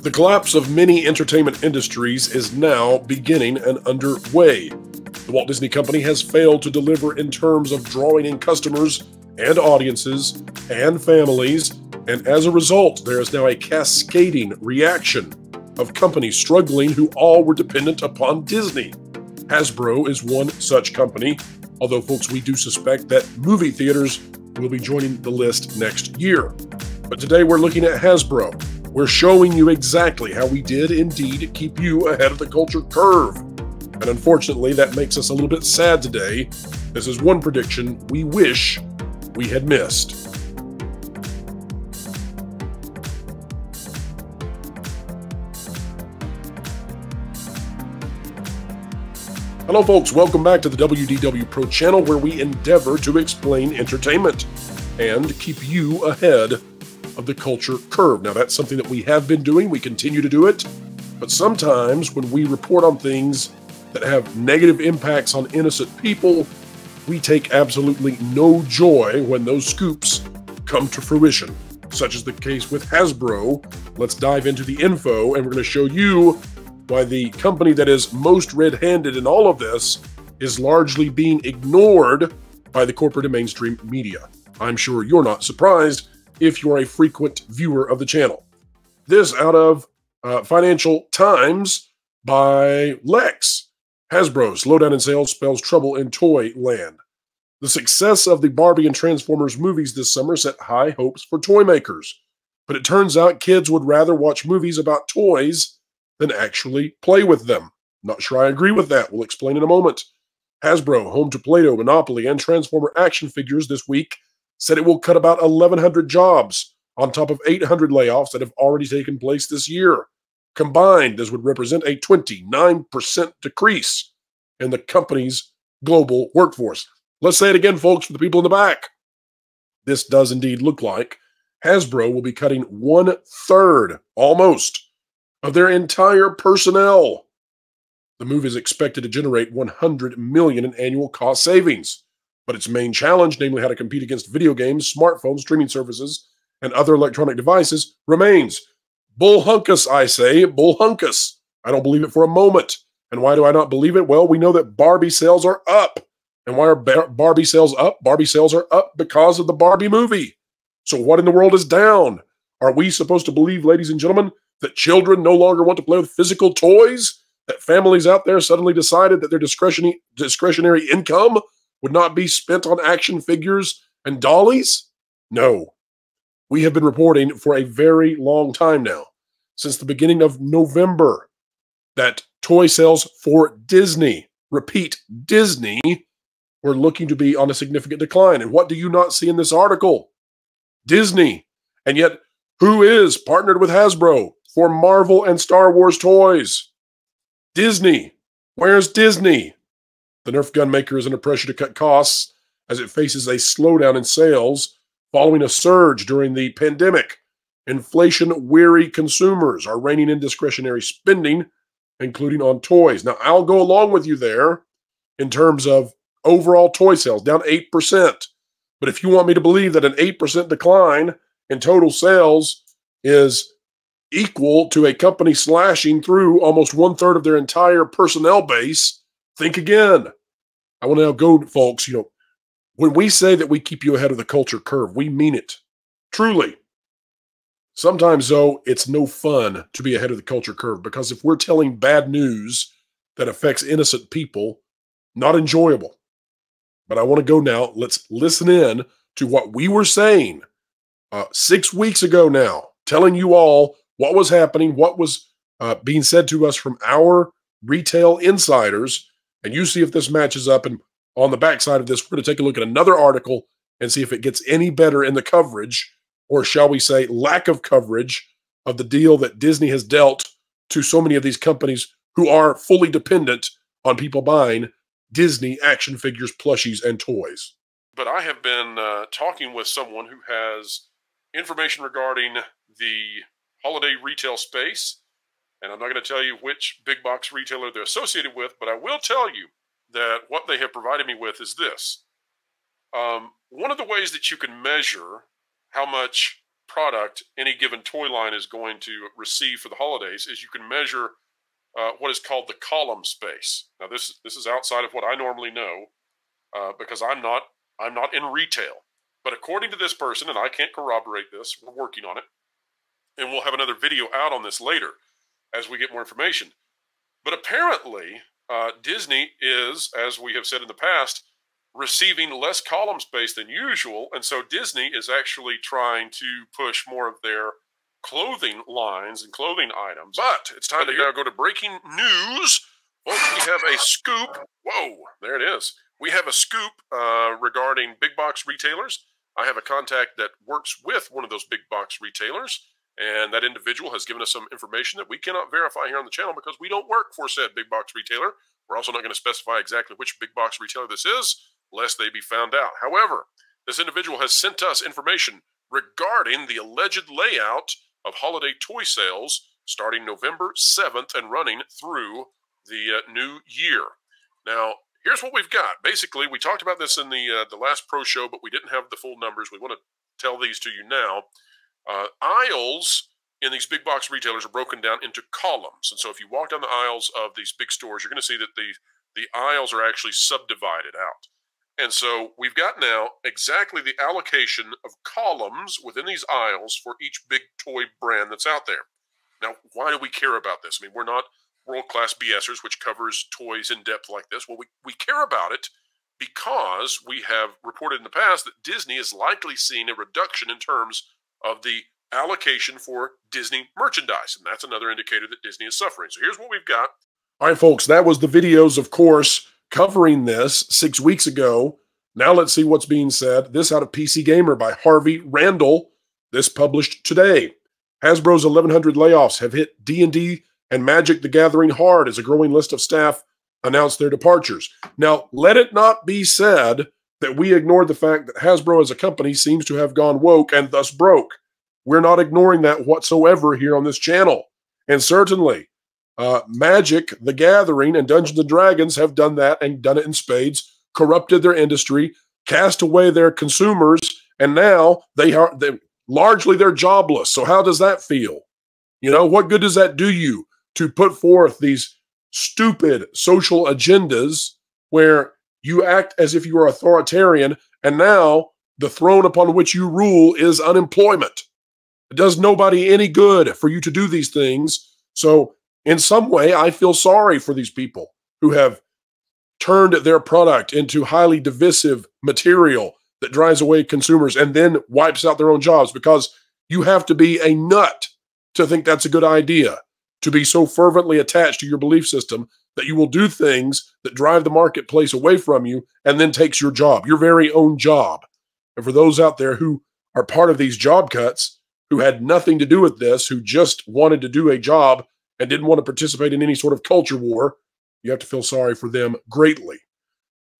The collapse of many entertainment industries is now beginning and underway. The Walt Disney Company has failed to deliver in terms of drawing in customers and audiences and families, and as a result, there is now a cascading reaction of companies struggling who all were dependent upon Disney. Hasbro is one such company, although folks, we do suspect that movie theaters will be joining the list next year. But today we're looking at Hasbro. We're showing you exactly how we did indeed keep you ahead of the culture curve. And unfortunately, that makes us a little bit sad today. This is one prediction we wish we had missed. Hello folks, welcome back to the WDW Pro channel, where we endeavor to explain entertainment and keep you ahead of the culture curve. Now that's something that we have been doing, we continue to do it, but sometimes when we report on things that have negative impacts on innocent people, we take absolutely no joy when those scoops come to fruition, such is the case with Hasbro. Let's dive into the info, and we're going to show you why the company that is most red-handed in all of this is largely being ignored by the corporate and mainstream media. I'm sure you're not surprised if you're a frequent viewer of the channel. This out of Financial Times by Lex. Hasbro, slowdown in sales spells trouble in toy land. The success of the Barbie and Transformers movies this summer set high hopes for toy makers. But it turns out kids would rather watch movies about toys than actually play with them. Not sure I agree with that. We'll explain in a moment. Hasbro, home to Play-Doh, Monopoly, and Transformer action figures this week, said it will cut about 1,100 jobs on top of 800 layoffs that have already taken place this year. Combined, this would represent a 29% decrease in the company's global workforce. Let's say it again, folks, for the people in the back. This does indeed look like Hasbro will be cutting 1/3, almost, of their entire personnel. The move is expected to generate $100 million in annual cost savings, but its main challenge, namely how to compete against video games, smartphones, streaming services, and other electronic devices, remains. Bullhunkus, I say, bullhunkus. I don't believe it for a moment. And why do I not believe it? Well, we know that Barbie sales are up. And why are Barbie sales up? Barbie sales are up because of the Barbie movie. So what in the world is down? Are we supposed to believe, ladies and gentlemen, that children no longer want to play with physical toys? That families out there suddenly decided that their discretionary income would not be spent on action figures and dollies? No. We have been reporting for a very long time now, since the beginning of November, that toy sales for Disney, repeat, Disney, were looking to be on a significant decline. And what do you not see in this article? Disney. And yet, who is partnered with Hasbro for Marvel and Star Wars toys? Disney. Where's Disney? The Nerf gun maker is under pressure to cut costs as it faces a slowdown in sales following a surge during the pandemic. Inflation-weary consumers are reining in discretionary spending, including on toys. Now, I'll go along with you there in terms of overall toy sales, down 8%. But if you want me to believe that an 8% decline in total sales is equal to a company slashing through almost 1/3 of their entire personnel base, think again. I want to now go, folks, when we say that we keep you ahead of the culture curve, we mean it. Truly. Sometimes, though, it's no fun to be ahead of the culture curve, because if we're telling bad news that affects innocent people, not enjoyable. But I want to go now. Let's listen in to what we were saying 6 weeks ago now, telling you all what was happening, what was being said to us from our retail insiders, and you see if this matches up. And on the backside of this, we're going to take a look at another article and see if it gets any better in the coverage, or shall we say lack of coverage, of the deal that Disney has dealt to so many of these companies who are fully dependent on people buying Disney action figures, plushies, and toys. But I have been talking with someone who has information regarding the holiday retail space, and I'm not going to tell you which big box retailer they're associated with, but I will tell you that what they have provided me with is this. One of the ways that you can measure how much product any given toy line is going to receive for the holidays is you can measure what is called the column space. Now, this is outside of what I normally know because I'm not in retail. But according to this person, and I can't corroborate this, we're working on it, and we'll have another video out on this later as we get more information. But apparently, Disney is, as we have said in the past, receiving less column space than usual, and so Disney is actually trying to push more of their clothing lines and clothing items. But it's time to now go to breaking news. Folks, we have a scoop. Whoa, there it is. We have a scoop regarding big box retailers. I have a contact that works with one of those big box retailers, and that individual has given us some information that we cannot verify here on the channel because we don't work for said big box retailer. We're also not going to specify exactly which big box retailer this is, lest they be found out. However, this individual has sent us information regarding the alleged layout of holiday toy sales starting November 7th and running through the new year. Now, here's what we've got. Basically, we talked about this in the last Pro Show, but we didn't have the full numbers. We want to tell these to you now. Aisles in these big box retailers are broken down into columns. And so if you walk down the aisles of these big stores, you're going to see that the aisles are actually subdivided out. And so we've got now exactly the allocation of columns within these aisles for each big toy brand that's out there. Now, why do we care about this? I mean, we're not world-class BSers, which covers toys in depth like this. Well, we care about it because we have reported in the past that Disney is likely seeing a reduction in terms of the allocation for Disney merchandise. And that's another indicator that Disney is suffering. So here's what we've got. All right, folks, that was the videos, of course, covering this 6 weeks ago. Now let's see what's being said. This out of PC Gamer by Harvey Randall. This published today. Hasbro's 1,100 layoffs have hit D&D and Magic the Gathering hard as a growing list of staff announced their departures. Now, let it not be said that we ignored the fact that Hasbro as a company seems to have gone woke and thus broke. We're not ignoring that whatsoever here on this channel. And certainly, Magic the Gathering and Dungeons & Dragons have done that and done it in spades, corrupted their industry, cast away their consumers, and now largely they're jobless. So how does that feel? You know, what good does that do you to put forth these stupid social agendas where you act as if you are authoritarian, and now the throne upon which you rule is unemployment? It does nobody any good for you to do these things. So in some way, I feel sorry for these people who have turned their product into highly divisive material that drives away consumers and then wipes out their own jobs, because you have to be a nut to think that's a good idea, to be so fervently attached to your belief system that you will do things that drive the marketplace away from you and then takes your job, your very own job. And for those out there who are part of these job cuts, who had nothing to do with this, who just wanted to do a job and didn't want to participate in any sort of culture war, you have to feel sorry for them greatly.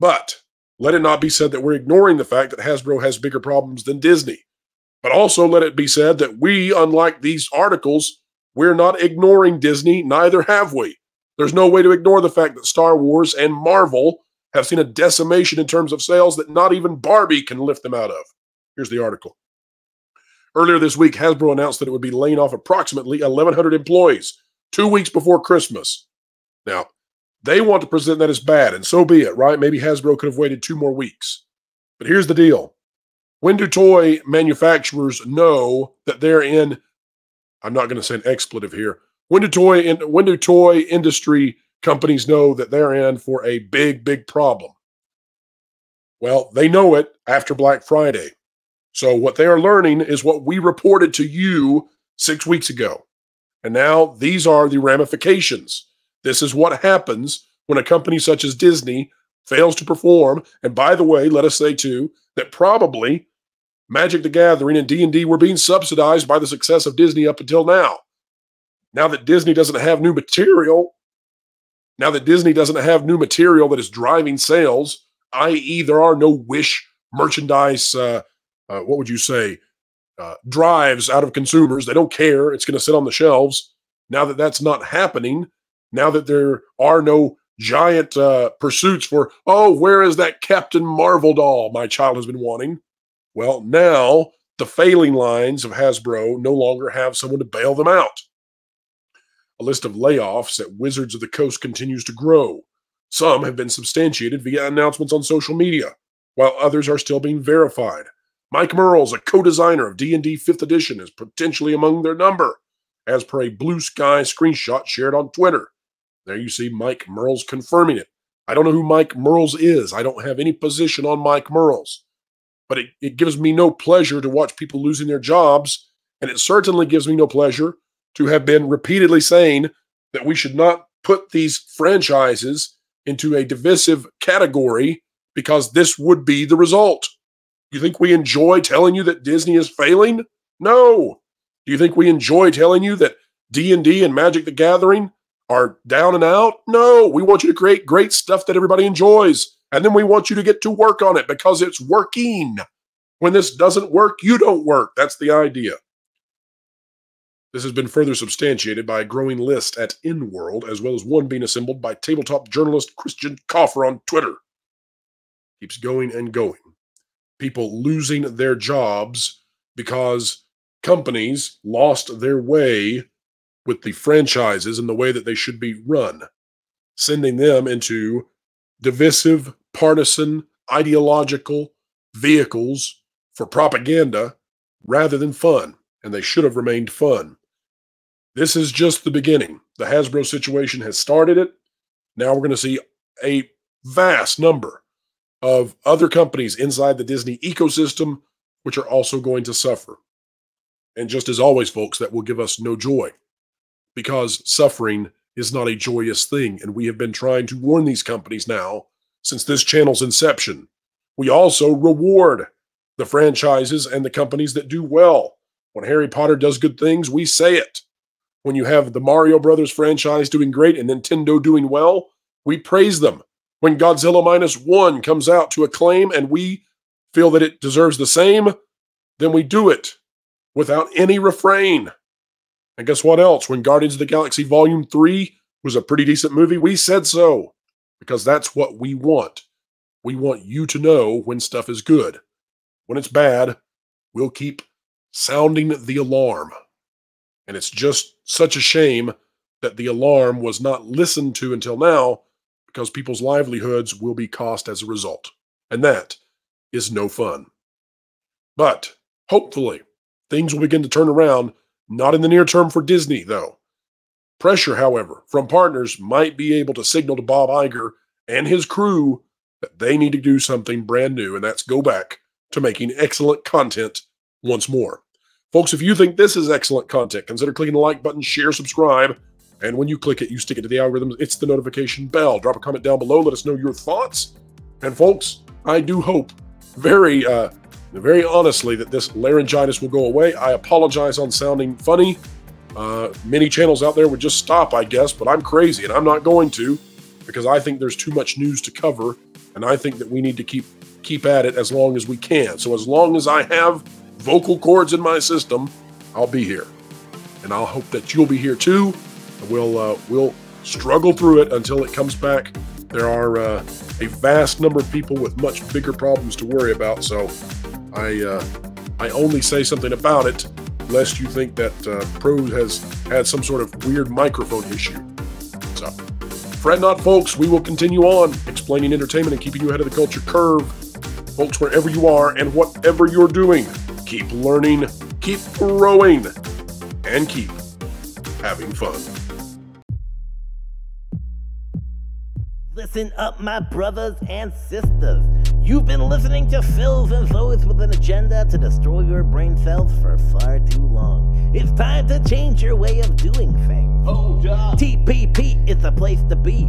But let it not be said that we're ignoring the fact that Hasbro has bigger problems than Disney. But also let it be said that we, unlike these articles, we're not ignoring Disney, neither have we. There's no way to ignore the fact that Star Wars and Marvel have seen a decimation in terms of sales that not even Barbie can lift them out of. Here's the article. Earlier this week, Hasbro announced that it would be laying off approximately 1,100 employees 2 weeks before Christmas. Now, they want to present that as bad, and so be it, right? Maybe Hasbro could have waited 2 more weeks. But here's the deal. When do toy manufacturers know that they're in, I'm not going to say an expletive here, when do toy industry companies know that they're in for a big, big problem? Well, they know it after Black Friday. So what they are learning is what we reported to you 6 weeks ago. And now these are the ramifications. This is what happens when a company such as Disney fails to perform. And by the way, let us say too, that probably Magic the Gathering and D&D were being subsidized by the success of Disney up until now. Now that Disney doesn't have new material, that is driving sales, i.e. there are no Wish merchandise, what would you say, drives out of consumers. They don't care. It's going to sit on the shelves. Now that that's not happening, now that there are no giant pursuits for, oh, where is that Captain Marvel doll my child has been wanting? Well, now the failing lines of Hasbro no longer have someone to bail them out. A list of layoffs at Wizards of the Coast continues to grow. Some have been substantiated via announcements on social media, while others are still being verified. Mike Mearls, a co-designer of D&D 5th Edition, is potentially among their number, as per a Blue Sky screenshot shared on Twitter. There you see Mike Mearls confirming it. I don't know who Mike Mearls is. I don't have any position on Mike Mearls. But it gives me no pleasure to watch people losing their jobs, and it certainly gives me no pleasure to have been repeatedly saying that we should not put these franchises into a divisive category because this would be the result. You think we enjoy telling you that Disney is failing? No. Do you think we enjoy telling you that D&D and Magic the Gathering are down and out? No. We want you to create great stuff that everybody enjoys, and then we want you to get to work on it because it's working. When this doesn't work, you don't work. That's the idea. This has been further substantiated by a growing list at InWorld, as well as one being assembled by tabletop journalist Christian Coffer on Twitter. Keeps going and going. People losing their jobs because companies lost their way with the franchises and the way that they should be run, sending them into divisive, partisan, ideological vehicles for propaganda rather than fun, and they should have remained fun. This is just the beginning. The Hasbro situation has started it. Now we're going to see a vast number of other companies inside the Disney ecosystem which are also going to suffer. And just as always, folks, that will give us no joy, because suffering is not a joyous thing, and we have been trying to warn these companies now since this channel's inception. We also reward the franchises and the companies that do well. When Harry Potter does good things, we say it. When you have the Mario Brothers franchise doing great and Nintendo doing well, we praise them. When Godzilla -1 comes out to acclaim and we feel that it deserves the same, then we do it without any refrain. And guess what else? When Guardians of the Galaxy Volume 3 was a pretty decent movie, we said so, because that's what we want. We want you to know when stuff is good. When it's bad, we'll keep sounding the alarm. And it's just such a shame that the alarm was not listened to until now, because people's livelihoods will be cost as a result. And that is no fun. But hopefully, things will begin to turn around, not in the near term for Disney, though. Pressure, however, from partners might be able to signal to Bob Iger and his crew that they need to do something brand new, and that's go back to making excellent content once more. Folks, if you think this is excellent content, consider clicking the like button, share, subscribe, and when you click it, you stick it to the algorithms. It's the notification bell. Drop a comment down below. Let us know your thoughts. And folks, I do hope very honestly that this laryngitis will go away. I apologize on sounding funny. Many channels out there would just stop, I guess, but I'm crazy, and I'm not going to, because I think there's too much news to cover, and I think that we need to keep at it as long as we can. So as long as I have vocal cords in my system, I'll be here. And I'll hope that you'll be here too. We'll struggle through it until it comes back. There are a vast number of people with much bigger problems to worry about, so I only say something about it lest you think that Pro has had some sort of weird microphone issue. So, fret not, folks. We will continue on explaining entertainment and keeping you ahead of the culture curve. Folks, wherever you are and whatever you're doing, keep learning, keep growing, and keep having fun. Listen up, my brothers and sisters. You've been listening to Phils and those with an agenda to destroy your brain cells for far too long. It's time to change your way of doing things. Hold up. TPP is the place to be.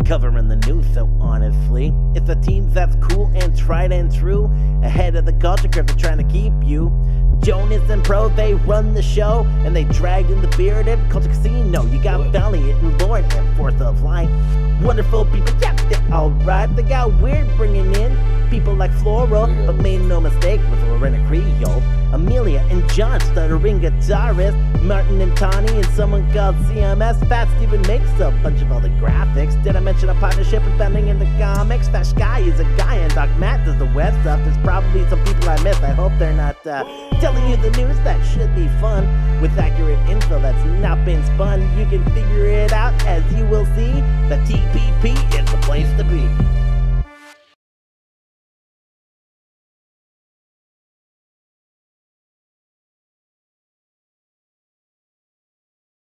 Covering the news, so honestly, it's a team that's cool and tried and true. Ahead of the culture curve, they're trying to keep you. Jonas and Pro, they run the show, and they dragged in the bearded Culture Casino. You got Valiant and Lord and Fourth of Line. Wonderful people, yeah, they're alright. They got Weird bringing in people like Floral, but made no mistake with Lorena Creole. Amelia and John, stuttering guitarist. Martin and Tawny and someone called CMS. Fat Steven makes a bunch of all the graphics. Did I mention a partnership with Bending in the comics? Fat Sky is a guy and Doc Matt does the web stuff. There's probably some people I missed. I hope they're not telling you the news. That should be fun. With accurate info that's not been spun. You can figure it out as you will see. The TPP is the place to be.